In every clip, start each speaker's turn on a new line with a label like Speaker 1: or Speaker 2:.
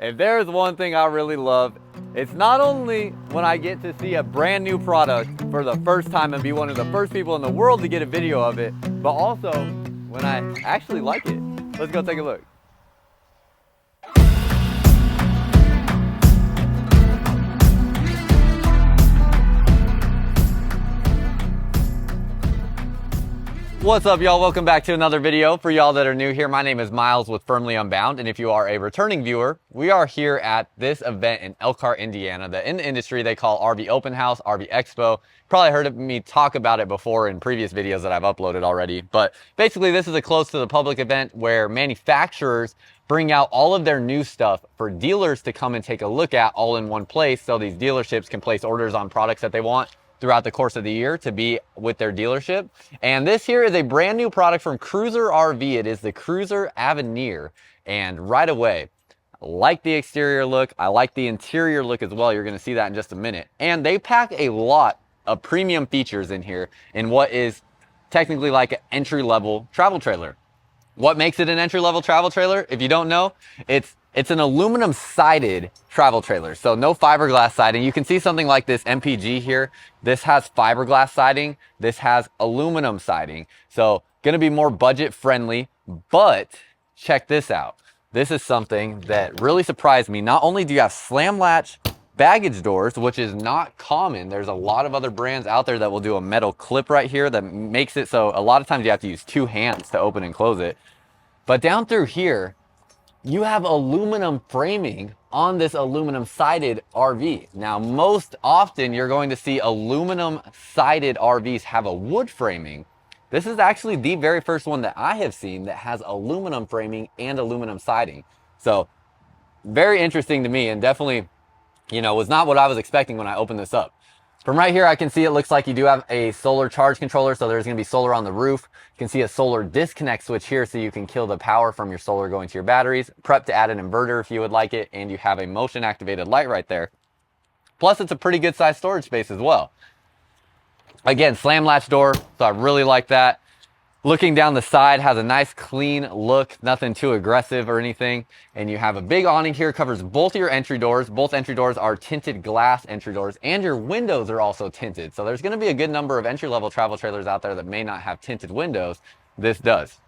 Speaker 1: If there's one thing I really love, it's not only when I get to see a brand new product for the first time and be one of the first people in the world to get a video of it, but also when I actually like it. Let's go take a look. What's up, y'all? Welcome back to another video. For y'all that are new here, my name is Myles with Firmly Unbound, and if you are a returning viewer, we are here at this event in Elkhart, Indiana, that in the industry they call RV Open House, RV Expo. Probably heard of me talk about it before in previous videos that I've uploaded already, but basically this is a close to the public event where manufacturers bring out all of their new stuff for dealers to come and take a look at all in one place, so these dealerships can place orders on products that they want throughout the course of the year to be with their dealership. And this here is a brand new product from Cruiser RV. It is the Cruiser Avenir. And right away, I like the exterior look. I like the interior look as well. You're gonna see that in just a minute. And they pack a lot of premium features in here in what is technically like an entry-level travel trailer. What makes it an entry-level travel trailer? If you don't know, it's an aluminum sided travel trailer. So no fiberglass siding. You can see something like this MPG here. This has fiberglass siding. This has aluminum siding. So gonna be more budget friendly, but check this out. This is something that really surprised me. Not only do you have slam latch baggage doors, which is not common. There's a lot of other brands out there that will do a metal clip right here that makes it so a lot of times you have to use two hands to open and close it. But down through here, you have aluminum framing on this aluminum sided RV. Now, most often you're going to see aluminum sided RVs have a wood framing. This is actually the very first one that I have seen that has aluminum framing and aluminum siding. So very interesting to me, and definitely, you know, was not what I was expecting when I opened this up. From right here, I can see it looks like you do have a solar charge controller, so there's gonna be solar on the roof. You can see a solar disconnect switch here, so you can kill the power from your solar going to your batteries. Prep to add an inverter if you would like it, and you have a motion activated light right there. Plus, it's a pretty good sized storage space as well. Again, slam latch door, so I really like that. Looking down the side has a nice clean look, nothing too aggressive or anything. And you have a big awning here, covers both of your entry doors. Both entry doors are tinted glass entry doors, and your windows are also tinted. So there's gonna be a good number of entry-level travel trailers out there that may not have tinted windows. This does.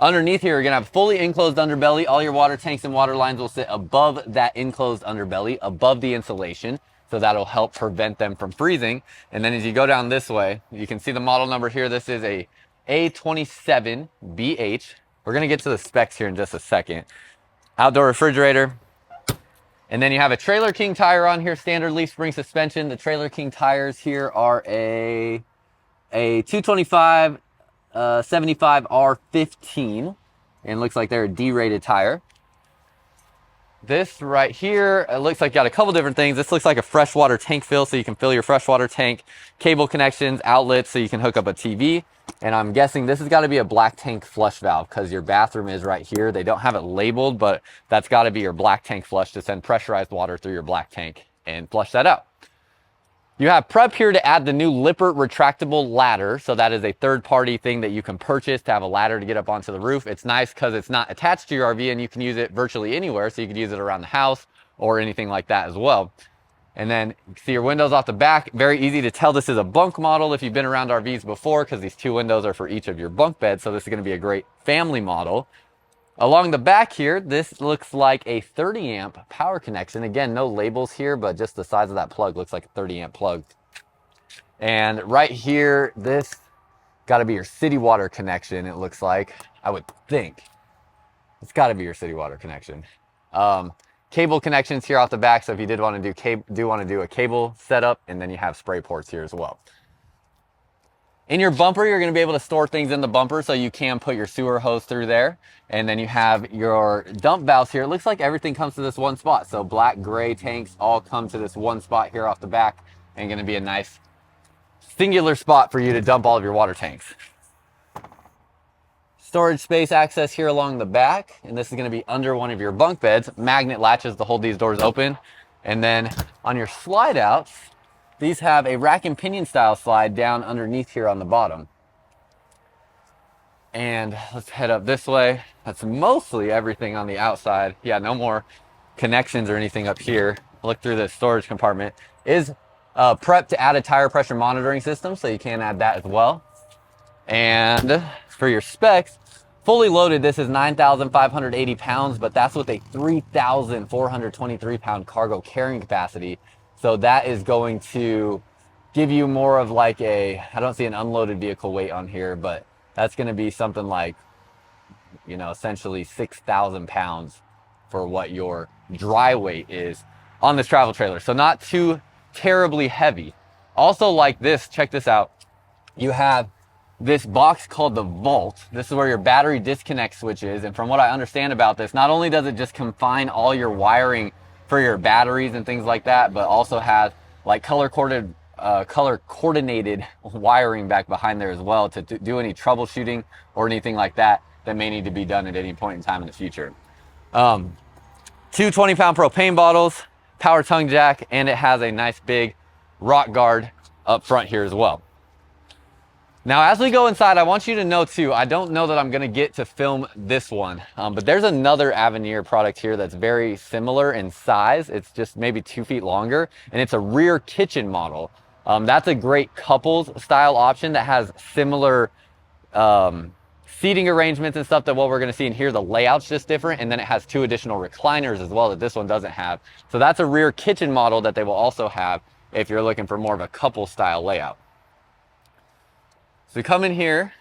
Speaker 1: Underneath here, you're gonna have fully enclosed underbelly. All your water tanks and water lines will sit above that enclosed underbelly, above the insulation. So that'll help prevent them from freezing. And then as you go down this way, you can see the model number here. This is a A27BH. We're gonna get to the specs here in just a second. Outdoor refrigerator. And then you have a Trailer King tire on here, standard leaf spring suspension. The Trailer King tires here are a 225 75 R15, and looks like they're a D-rated tire. This right here, it looks like got a couple different things. This looks like a freshwater tank fill, so you can fill your freshwater tank. Cable connections, outlets, so you can hook up a TV. And I'm guessing this has got to be a black tank flush valve because your bathroom is right here. They don't have it labeled, but that's got to be your black tank flush to send pressurized water through your black tank and flush that out. You have prep here to add the new Lippert retractable ladder. So that is a third-party thing that you can purchase to have a ladder to get up onto the roof. It's nice because it's not attached to your RV and you can use it virtually anywhere. So you can use it around the house or anything like that as well. And then you can see your windows off the back. Very easy to tell this is a bunk model if you've been around RVs before, because these two windows are for each of your bunk beds. So this is going to be a great family model. Along the back here, this looks like a 30 amp power connection. Again, no labels here, but just the size of that plug looks like a 30 amp plug. And right here, this got to be your city water connection, it looks like. I would think. It's got to be your city water connection. Cable connections here off the back, so if you did want to do a cable setup, and then you have spray ports here as well. In your bumper, you're going to be able to store things in the bumper, so you can put your sewer hose through there. And then you have your dump valves here. It looks like everything comes to this one spot. So black, gray tanks all come to this one spot here off the back, and going to be a nice singular spot for you to dump all of your water tanks. Storage space access here along the back, and this is going to be under one of your bunk beds. Magnet latches to hold these doors open. And then on your slide outs, these have a rack and pinion style slide down underneath here on the bottom. And let's head up this way. That's mostly everything on the outside. Yeah, no more connections or anything up here. Look through the storage compartment. Is prepped to add a tire pressure monitoring system, so you can add that as well. And for your specs, fully loaded, this is 9,580 pounds, but that's with a 3,423 pound cargo carrying capacity. So that is going to give you more of like a, I don't see an unloaded vehicle weight on here, but that's going to be something like, you know, essentially 6,000 pounds for what your dry weight is on this travel trailer. So not too terribly heavy. Also, like this, check this out. You have this box called the vault. This is where your battery disconnect switch is. And from what I understand about this, not only does it just confine all your wiring for your batteries and things like that, but also has like color coordinated wiring back behind there as well to do any troubleshooting or anything like that that may need to be done at any point in time in the future. 2 20-pound propane bottles, power tongue jack, and it has a nice big rock guard up front here as well. Now, as we go inside, I want you to know too, I don't know that I'm gonna get to film this one, but there's another Avenir product here that's very similar in size. It's just maybe 2 feet longer, and it's a rear kitchen model. That's a great couples style option that has similar seating arrangements and stuff that what we're gonna see in here. The layout's just different, and then it has 2 additional recliners as well that this one doesn't have. So that's a rear kitchen model that they will also have if you're looking for more of a couple style layout. So come in here.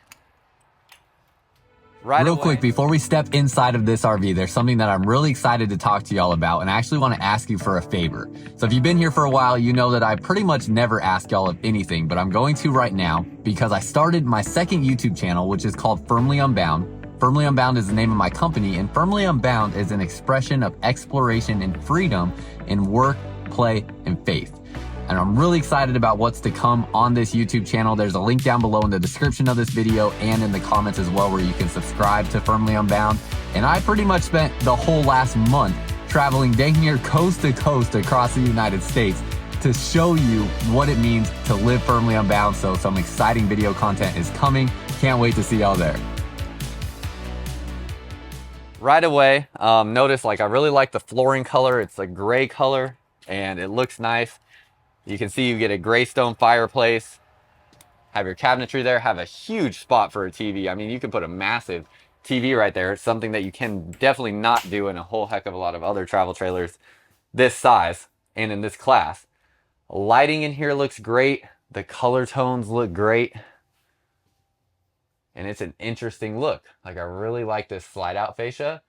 Speaker 1: Real quick, before we step inside of this RV, there's something that I'm really excited to talk to y'all about, and I actually want to ask you for a favor. So if you've been here for a while, you know that I pretty much never ask y'all of anything, but I'm going to right now because I started my second YouTube channel, which is called Firmly Unbound. Firmly Unbound is the name of my company, and Firmly Unbound is an expression of exploration and freedom in work, play, and faith. And I'm really excited about what's to come on this YouTube channel. There's a link down below in the description of this video and in the comments as well, where you can subscribe to Firmly Unbound. And I pretty much spent the whole last month traveling dang near coast to coast across the United States to show you what it means to live firmly unbound. So some exciting video content is coming. Can't wait to see y'all there. Right away, notice like I really like the flooring color. It's a gray color and it looks nice. You can see you get a gray stone fireplace, have your cabinetry there, have a huge spot for a TV. I mean, you can put a massive TV right there. It's something that you can definitely not do in a whole heck of a lot of other travel trailers this size and in this class. Lighting in here looks great. The color tones look great. And it's an interesting look. Like, I really like this slide out fascia.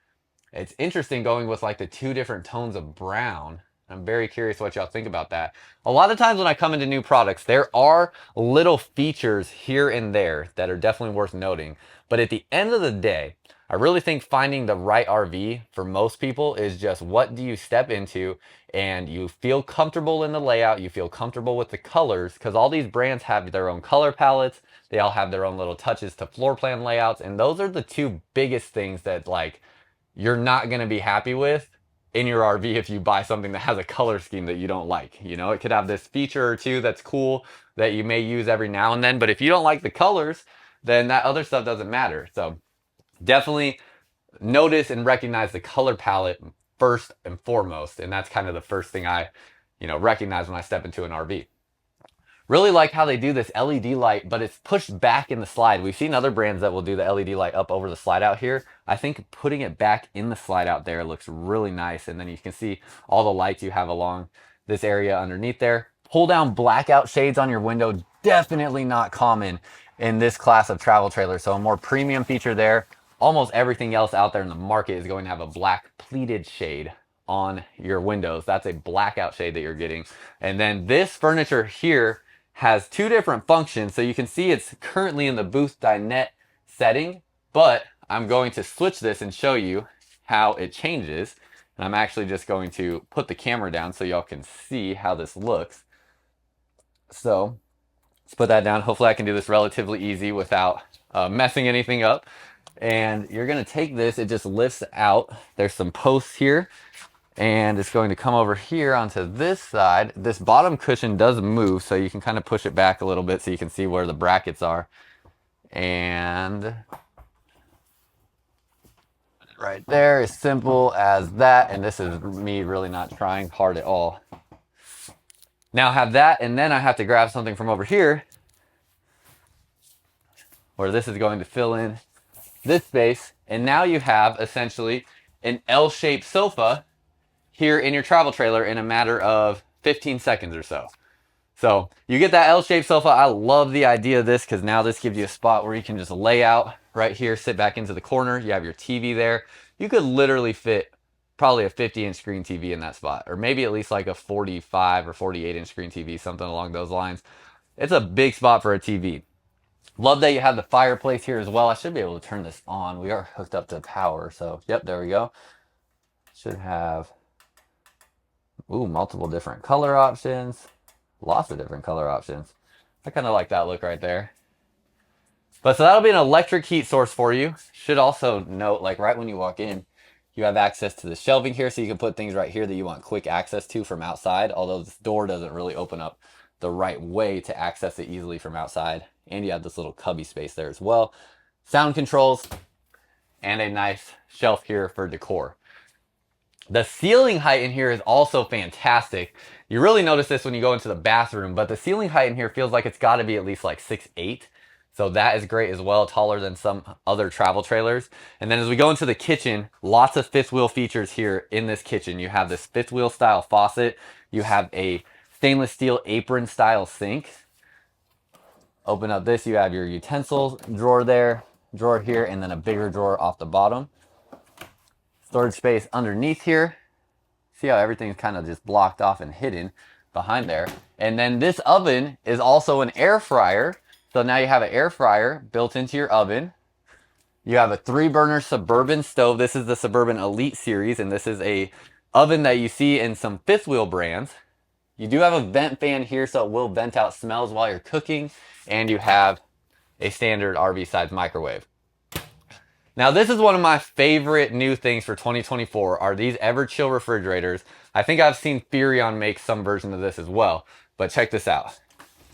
Speaker 1: It's interesting going with like the 2 different tones of brown. I'm very curious what y'all think about that. A lot of times when I come into new products, there are little features here and there that are definitely worth noting. But at the end of the day, I really think finding the right RV for most people is just what do you step into and you feel comfortable in the layout, you feel comfortable with the colors, because all these brands have their own color palettes. They all have their own little touches to floor plan layouts. And those are the 2 biggest things that like you're not going to be happy with in your RV if you buy something that has a color scheme that you don't like. You know, it could have this feature or 2 that's cool that you may use every now and then, but if you don't like the colors, then that other stuff doesn't matter. So definitely notice and recognize the color palette first and foremost, and that's kind of the first thing I, recognize when I step into an RV. Really like how they do this LED light, but it's pushed back in the slide. We've seen other brands that will do the LED light up over the slide out here. I think putting it back in the slide out there looks really nice. And then you can see all the lights you have along this area underneath there. Pull down blackout shades on your window, definitely not common in this class of travel trailer. So a more premium feature there. Almost everything else out there in the market is going to have a black pleated shade on your windows. That's a blackout shade that you're getting. And then this furniture here has 2 different functions. So you can see it's currently in the booth dinette setting, but I'm going to switch this and show you how it changes. And I'm actually just going to put the camera down so y'all can see how this looks. So let's put that down. Hopefully I can do this relatively easy without messing anything up. And you're gonna take this, it just lifts out. There's some posts here. And it's going to come over here onto this side. This bottom cushion does move, so you can kind of push it back a little bit so you can see where the brackets are. And right there, as simple as that. And this is me really not trying hard at all. Now I have that, and then I have to grab something from over here where this is going to fill in this space. And now you have essentially an L-shaped sofa here in your travel trailer in a matter of 15 seconds or so. So you get that L-shaped sofa. I love the idea of this because now this gives you a spot where you can just lay out right here, sit back into the corner. You have your TV there. You could literally fit probably a 50-inch screen TV in that spot, or maybe at least like a 45 or 48-inch screen TV, something along those lines. It's a big spot for a TV. Love that you have the fireplace here as well. I should be able to turn this on. We are hooked up to power, so yep, there we go. Should have, ooh, multiple different color options. Lots of different color options. I kind of like that look right there. But so that'll be an electric heat source for you. Should also note, like right when you walk in, you have access to the shelving here, so you can put things right here that you want quick access to from outside, although this door doesn't really open up the right way to access it easily from outside. And you have this little cubby space there as well. Sound controls, and a nice shelf here for decor. The ceiling height in here is also fantastic. You really notice this when you go into the bathroom, but the ceiling height in here feels like it's got to be at least like 6'8". So that is great as well, taller than some other travel trailers. And then as we go into the kitchen, lots of fifth wheel features here in this kitchen. You have this fifth wheel style faucet. You have a stainless steel apron style sink. Open up this, you have your utensils drawer there, drawer here, and then a bigger drawer off the bottom. Storage space underneath here. See how everything's kind of just blocked off and hidden behind there. And then this oven is also an air fryer. So now you have an air fryer built into your oven. You have a 3-burner Suburban stove. This is the Suburban Elite series, and this is a oven that you see in some fifth wheel brands. You do have a vent fan here, so it will vent out smells while you're cooking. And you have a standard RV size microwave. Now this is one of my favorite new things for 2024 are these Everchill refrigerators. I think I've seen Furrion make some version of this as well, but check this out.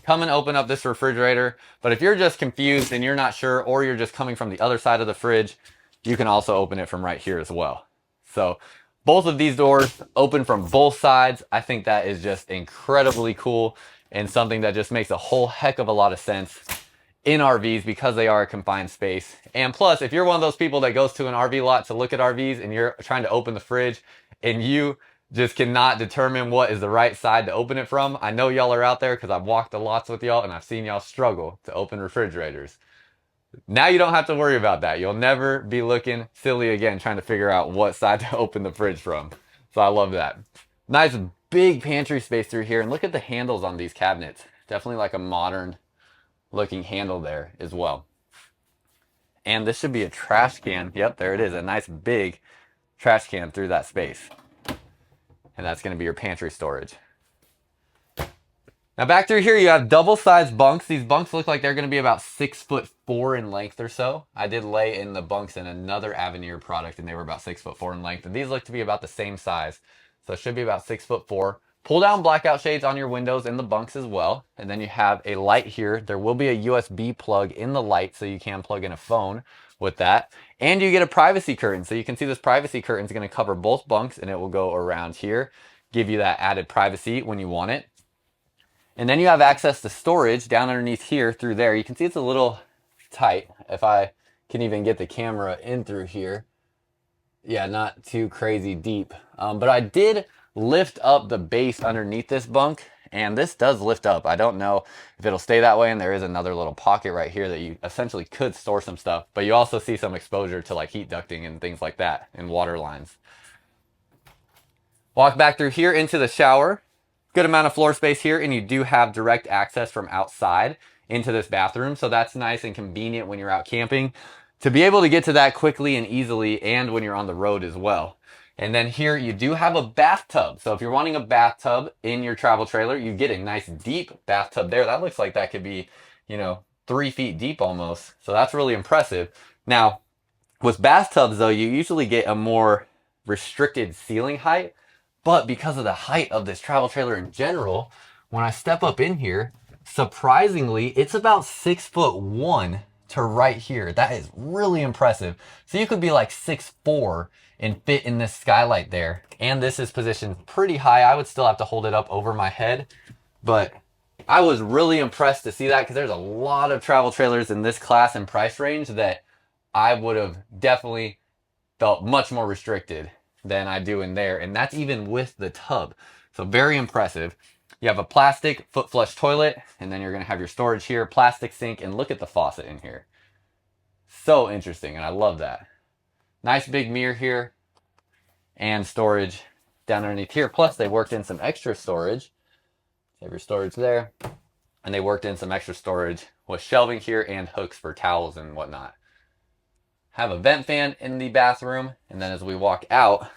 Speaker 1: Come and open up this refrigerator, but if you're just confused and you're not sure, or you're just coming from the other side of the fridge, you can also open it from right here as well. So both of these doors open from both sides. I think that is just incredibly cool and something that just makes a whole heck of a lot of sense in RVs because they are a confined space. And plus, if you're one of those people that goes to an RV lot to look at RVs and you're trying to open the fridge and you just cannot determine what is the right side to open it from, I know y'all are out there because I've walked the lots with y'all and I've seen y'all struggle to open refrigerators. Now you don't have to worry about that. You'll never be looking silly again trying to figure out what side to open the fridge from. So I love that. Nice big pantry space through here, and look at the handles on these cabinets. Definitely like a modern looking handle there as well. And this should be a trash can. Yep, there it is. A nice big trash can through that space. And that's going to be your pantry storage. Now back through here, you have double-sized bunks. These bunks look like they're going to be about 6'4" in length or so. I did lay in the bunks in another Avenir product, and they were about 6'4" in length. And these look to be about the same size. So it should be about 6'4". Pull down blackout shades on your windows in the bunks as well. And then you have a light here. There will be a USB plug in the light, so you can plug in a phone with that. And you get a privacy curtain. So you can see this privacy curtain is going to cover both bunks, and it will go around here, give you that added privacy when you want it. And then you have access to storage down underneath here through there. You can see it's a little tight. If I can even get the camera in through here. Yeah, not too crazy deep. But I did lift up the base underneath this bunk, and this does lift up. I don't know if it'll stay that way, and there is another little pocket right here that you essentially could store some stuff, but you also see some exposure to like heat ducting and things like that and water lines. Walk back through here into the shower. Good amount of floor space here, and you do have direct access from outside into this bathroom, so that's nice and convenient when you're out camping to be able to get to that quickly and easily, and when you're on the road as well. And then here you do have a bathtub. So if you're wanting a bathtub in your travel trailer, you get a nice deep bathtub there. That looks like that could be, 3 feet deep almost. So that's really impressive. Now, with bathtubs though, you usually get a more restricted ceiling height. But because of the height of this travel trailer in general, when I step up in here, surprisingly, it's about 6'1" to right here. That is really impressive. So you could be like 6'4" and fit in this skylight there. And this is positioned pretty high. I would still have to hold it up over my head, but I was really impressed to see that, because there's a lot of travel trailers in this class and price range that I would have definitely felt much more restricted than I do in there. And that's even with the tub. So very impressive. You have a plastic foot flush toilet, and then you're going to have your storage here, plastic sink, and look at the faucet in here. So interesting, and I love that. Nice big mirror here, and storage down underneath here. Plus, they worked in some extra storage. Have your storage there, and they worked in some extra storage with shelving here and hooks for towels and whatnot. Have a vent fan in the bathroom, and then as we walk out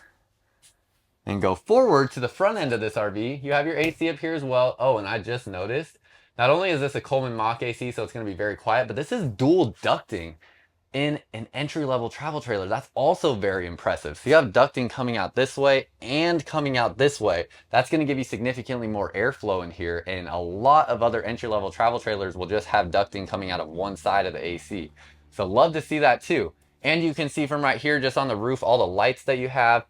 Speaker 1: and go forward to the front end of this RV, you have your AC up here as well. Oh, and I just noticed, not only is this a Coleman Mach AC, so it's going to be very quiet, but this is dual ducting in an entry-level travel trailer. That's also very impressive. So you have ducting coming out this way and coming out this way. That's going to give you significantly more airflow in here, and a lot of other entry-level travel trailers will just have ducting coming out of one side of the AC. So love to see that too. And you can see from right here, just on the roof, all the lights that you have.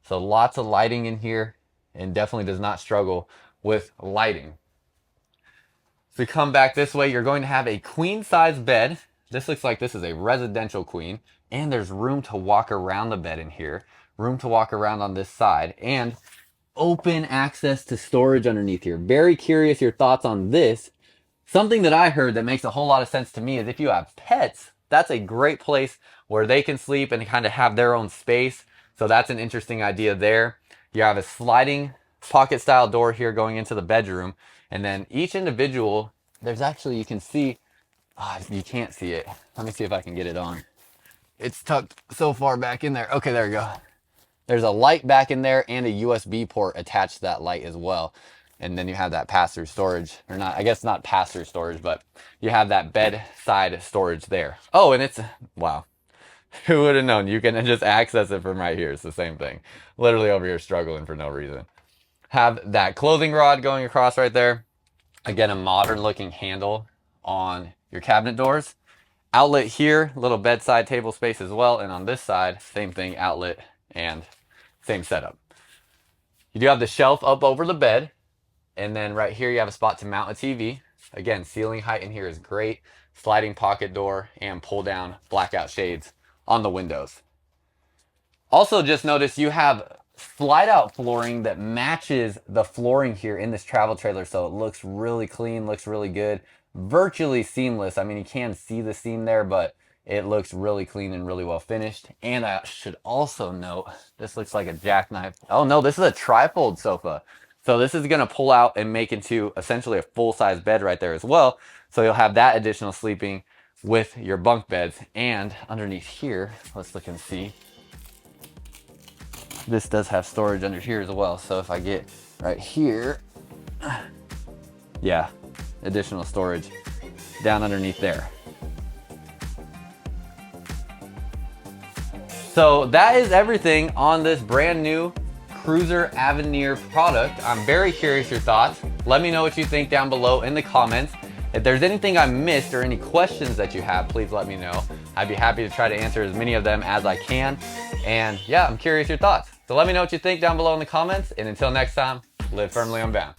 Speaker 1: So lots of lighting in here, and definitely does not struggle with lighting. So you come back this way, you're going to have a queen size bed. This looks like this is a residential queen, and there's room to walk around the bed in here, room to walk around on this side, and open access to storage underneath here. Very curious your thoughts on this. Something that I heard that makes a whole lot of sense to me is if you have pets, that's a great place where they can sleep and kind of have their own space. So that's an interesting idea there. You have a sliding pocket style door here going into the bedroom, and then each individual, there's actually, you can see, you can't see it. Let me see if I can get it on. It's tucked so far back in there. Okay, there we go. There's a light back in there and a USB port attached to that light as well. And then you have that pass-through storage, or not, I guess not pass-through storage, but you have that bedside storage there. Oh, and it's, wow. Who would have known? You can just access it from right here. It's the same thing. Literally over here struggling for no reason. Have that clothing rod going across right there. Again, a modern looking handle on your cabinet doors. Outlet here, little bedside table space as well. And on this side, same thing, outlet and same setup. You do have the shelf up over the bed. And then right here, you have a spot to mount a TV. Again, ceiling height in here is great. Sliding pocket door and pull down blackout shades on the windows. Also, just notice you have slide out flooring that matches the flooring here in this travel trailer. So it looks really clean, looks really good. Virtually seamless. I mean, you can see the seam there, but it looks really clean and really well finished. And I should also note, this looks like a jackknife. Oh no, this is a trifold sofa. So this is gonna pull out and make into essentially a full-size bed right there as well. So you'll have that additional sleeping with your bunk beds. And underneath here, let's look and see. This does have storage under here as well. So if I get right here, yeah, additional storage down underneath there. So that is everything on this brand new Cruiser Avenir product. I'm very curious your thoughts. Let me know what you think down below in the comments. If there's anything I missed or any questions that you have, please let me know. I'd be happy to try to answer as many of them as I can. And yeah, I'm curious your thoughts. So let me know what you think down below in the comments. And until next time, live firmly unbound.